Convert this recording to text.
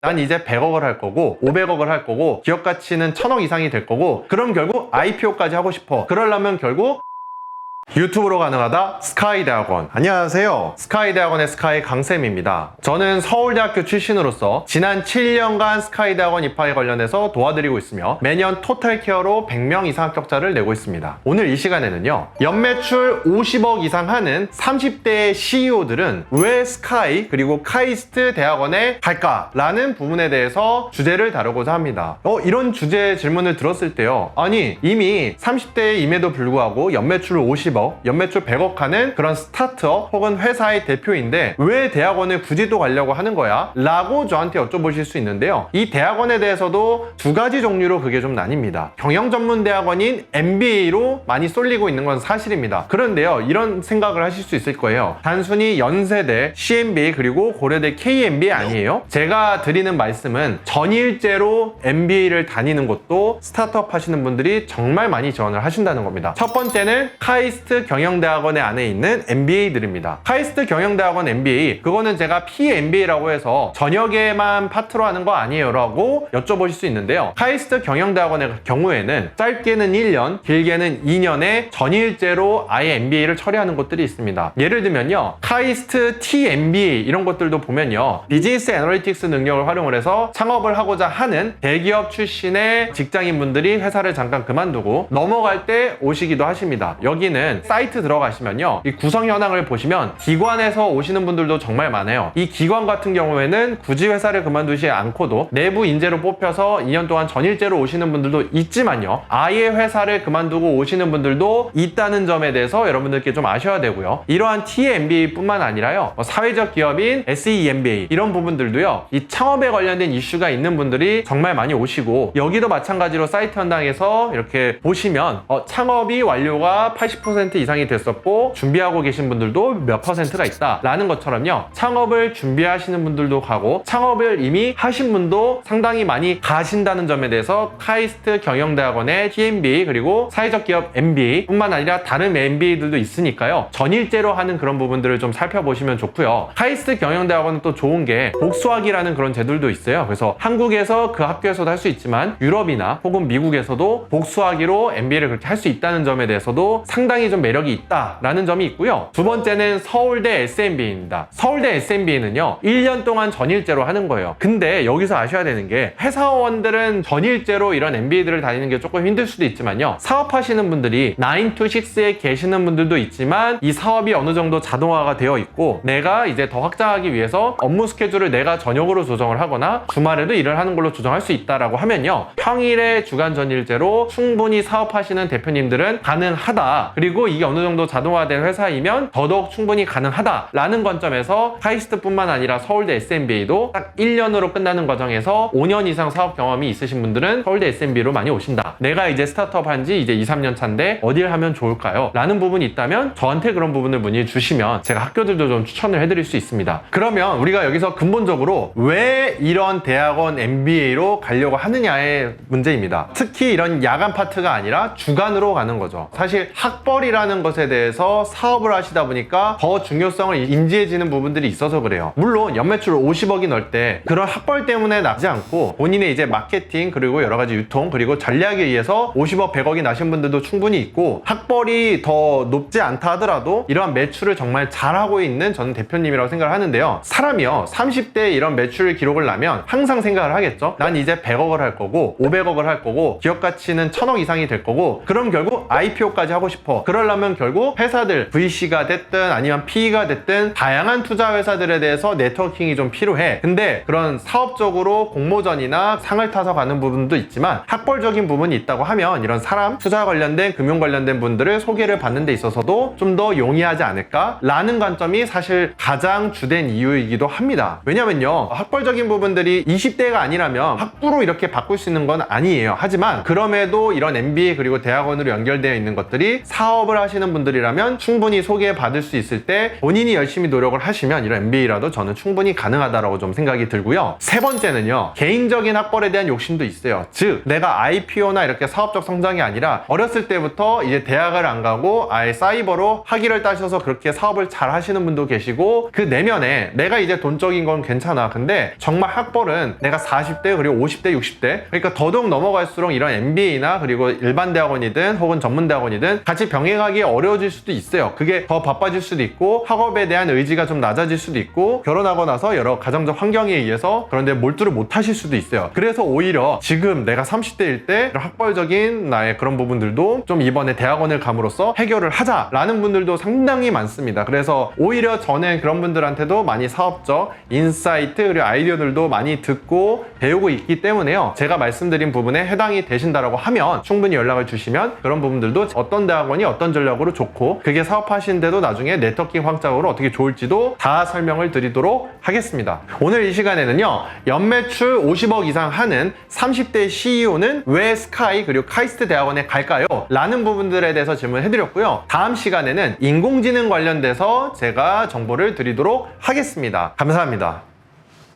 난 이제 100억을 할 거고 500억을 할 거고 기업 가치는 1000억 이상이 될 거고 그럼 결국 IPO까지 하고 싶어. 그러려면 결국 유튜브로 가능하다 스카이 대학원. 안녕하세요, 스카이 대학원의 스카이 강쌤입니다. 저는 서울대학교 출신으로서 지난 7년간 스카이 대학원 입학에 관련해서 도와드리고 있으며 매년 토탈 케어로 100명 이상 합격자를 내고 있습니다. 오늘 이 시간에는요, 연매출 50억 이상 하는 30대의 CEO들은 왜 스카이 그리고 카이스트 대학원에 갈까? 라는 부분에 대해서 주제를 다루고자 합니다. 이런 주제 질문을 들었을 때요, 아니 이미 30대임에도 불구하고 연매출을 50억, 연매출 100억 하는 그런 스타트업 혹은 회사의 대표인데 왜 대학원을 굳이 또 가려고 하는 거야? 라고 저한테 여쭤보실 수 있는데요, 이 대학원에 대해서도 두 가지 종류로 그게 좀 나뉩니다. 경영 전문 대학원인 MBA로 많이 쏠리고 있는 건 사실입니다. 그런데요, 이런 생각을 하실 수 있을 거예요. 단순히 연세대, CMBA 그리고 고려대 KMBA 아니에요? 제가 드리는 말씀은 전일제로 MBA를 다니는 것도 스타트업 하시는 분들이 정말 많이 지원을 하신다는 겁니다. 첫 번째는 카이스트 경영대학원의 안에 있는 MBA들입니다. 카이스트 경영대학원 MBA, 그거는 제가 PMBA라고 해서 저녁에만 파트로 하는 거 아니에요? 라고 여쭤보실 수 있는데요, 카이스트 경영대학원의 경우에는 짧게는 1년, 길게는 2년의 전일제로 아예 MBA를 처리하는 곳들이 있습니다. 예를 들면요, 카이스트 TMBA 이런 것들도 보면요, 비즈니스 애널리틱스 능력을 활용을 해서 창업을 하고자 하는 대기업 출신의 직장인분들이 회사를 잠깐 그만두고 넘어갈 때 오시기도 하십니다. 여기는 사이트 들어가시면요, 이 구성 현황을 보시면 기관에서 오시는 분들도 정말 많아요. 이 기관 같은 경우에는 굳이 회사를 그만두지 않고도 내부 인재로 뽑혀서 2년 동안 전일제로 오시는 분들도 있지만요, 아예 회사를 그만두고 오시는 분들도 있다는 점에 대해서 여러분들께 좀 아셔야 되고요. 이러한 TMBA 뿐만 아니라요, 사회적 기업인 SEMBA 이런 부분들도요, 이 창업에 관련된 이슈가 있는 분들이 정말 많이 오시고, 여기도 마찬가지로 사이트 현황에서 이렇게 보시면 창업이 완료가 80% 이상이 됐었고 준비하고 계신 분들도 몇 %가 있다 라는 것처럼요, 창업을 준비하시는 분들도 가고 창업을 이미 하신 분도 상당히 많이 가신다는 점에 대해서 카이스트 경영대학원의 TMBA 그리고 사회적 기업 MBA 뿐만 아니라 다른 MBA들도 있으니까요, 전일제로 하는 그런 부분들을 좀 살펴보시면 좋고요. 카이스트 경영대학원은 또 좋은 게 복수학이라는 그런 제도도 있어요. 그래서 한국에서 그 학교에서도 할 수 있지만 유럽이나 혹은 미국에서도 복수학위로 MBA를 그렇게 할 수 있다는 점에 대해서도 상당히 좀 매력이 있다라는 점이 있고요. 두 번째는 서울대 SMBA입니다. 서울대 SMBA는요, 1년 동안 전일제로 하는 거예요. 근데 여기서 아셔야 되는 게, 회사원들은 전일제로 이런 MBA들을 다니는 게 조금 힘들 수도 있지만요, 사업하시는 분들이 9 to 6에 계시는 분들도 있지만 이 사업이 어느 정도 자동화가 되어 있고 내가 이제 더 확장하기 위해서 업무 스케줄을 내가 저녁으로 조정을 하거나 주말에도 일을 하는 걸로 조정할 수 있다라고 하면요, 평일에 주간 전일제로 충분히 사업하시는 대표님들은 가능하다. 그리고 이게 어느 정도 자동화된 회사이면 더더욱 충분히 가능하다라는 관점에서 카이스트뿐만 아니라 서울대 SMBA도 딱 1년으로 끝나는 과정에서 5년 이상 사업 경험이 있으신 분들은 서울대 SMBA로 많이 오신다. 내가 이제 스타트업 한지 이제 2, 3년 차인데 어딜 하면 좋을까요? 라는 부분이 있다면 저한테 그런 부분을 문의 주시면 제가 학교들도 좀 추천을 해드릴 수 있습니다. 그러면 우리가 여기서 근본적으로 왜 이런 대학원 MBA로 가려고 하느냐의 문제입니다. 특히 이런 야간 파트가 아니라 주간으로 가는 거죠. 사실 학벌이라는 것에 대해서 사업을 하시다 보니까 더 중요성을 인지해지는 부분들이 있어서 그래요. 물론 연매출 50억이 넣을 때 그런 학벌 때문에 나지 않고 본인의 이제 마케팅 그리고 여러 가지 유통 그리고 전략에 의해서 50억 100억이 나신 분들도 충분히 있고, 학벌이 더 높지 않다 하더라도 이러한 매출을 정말 잘하고 있는 저는 대표님이라고 생각을 하는데요, 사람이요 30대에 이런 매출 기록을 나면 항상 생각을 하겠죠. 난 이제 100억을 할 거고 500억을 할 거고 기업 가치는 1000억 이상이 될 거고 그럼 결국 IPO까지 하고 싶어. 그러려면 결국 회사들 VC가 됐든 아니면 PE가 됐든 다양한 투자 회사들에 대해서 네트워킹이 좀 필요해. 근데 그런 사업적으로 공모전이나 상을 타서 가는 부분도 있지만 학벌적인 부분이 있다고 하면 이런 사람, 투자 관련된 금융 관련된 분들을 소개를 받는 데 있어서도 좀 더 용이하지 않을까? 라는 관점이 사실 가장 주된 이유이기도 합니다. 왜냐면요, 학벌적인 부분들이 20대가 아니라면 학부로 이렇게 바꿀 수 있는 건 아니에요. 하지만 그럼에도 이런 MBA 그리고 대학원으로 연결되어 있는 것들이 사업을 사업을 하시는 분들이라면 충분히 소개받을 수 있을 때 본인이 열심히 노력을 하시면 이런 MBA라도 저는 충분히 가능하다라고 좀 생각이 들고요. 세 번째는요, 개인적인 학벌에 대한 욕심도 있어요. 즉 내가 IPO나 이렇게 사업적 성장이 아니라 어렸을 때부터 이제 대학을 안 가고 아예 사이버로 학위를 따셔서 그렇게 사업을 잘 하시는 분도 계시고, 그 내면에 내가 이제 돈적인 건 괜찮아, 근데 정말 학벌은 내가 40대 그리고 50대 60대, 그러니까 더더욱 넘어갈수록 이런 MBA나 그리고 일반 대학원이든 혹은 전문 대학원이든 같이 병행하기 어려워질 수도 있어요. 그게 더 바빠질 수도 있고 학업에 대한 의지가 좀 낮아질 수도 있고 결혼하고 나서 여러 가정적 환경에 의해서 그런데 몰두를 못 하실 수도 있어요. 그래서 오히려 지금 내가 30대일 때 이런 학벌적인 나의 그런 부분들도 좀 이번에 대학원을 감으로써 해결을 하자라는 분들도 상당히 많습니다. 그래서 오히려 저는 그런 분들한테도 많이 사업적 인사이트 그리고 아이디어들도 많이 듣고 배우고 있기 때문에요. 제가 말씀드린 부분에 해당이 되신다라고 하면 충분히 연락을 주시면 그런 부분들도 어떤 대학원이 어떤 전략으로 좋고 그게 사업하시는데도 나중에 네트워킹 확장으로 어떻게 좋을지도 다 설명을 드리도록 하겠습니다. 오늘 이 시간에는요, 연매출 50억 이상 하는 30대 CEO는 왜 스카이 그리고 카이스트 대학원에 갈까요? 라는 부분들에 대해서 질문해드렸고요. 다음 시간에는 인공지능 관련돼서 제가 정보를 드리도록 하겠습니다. 감사합니다.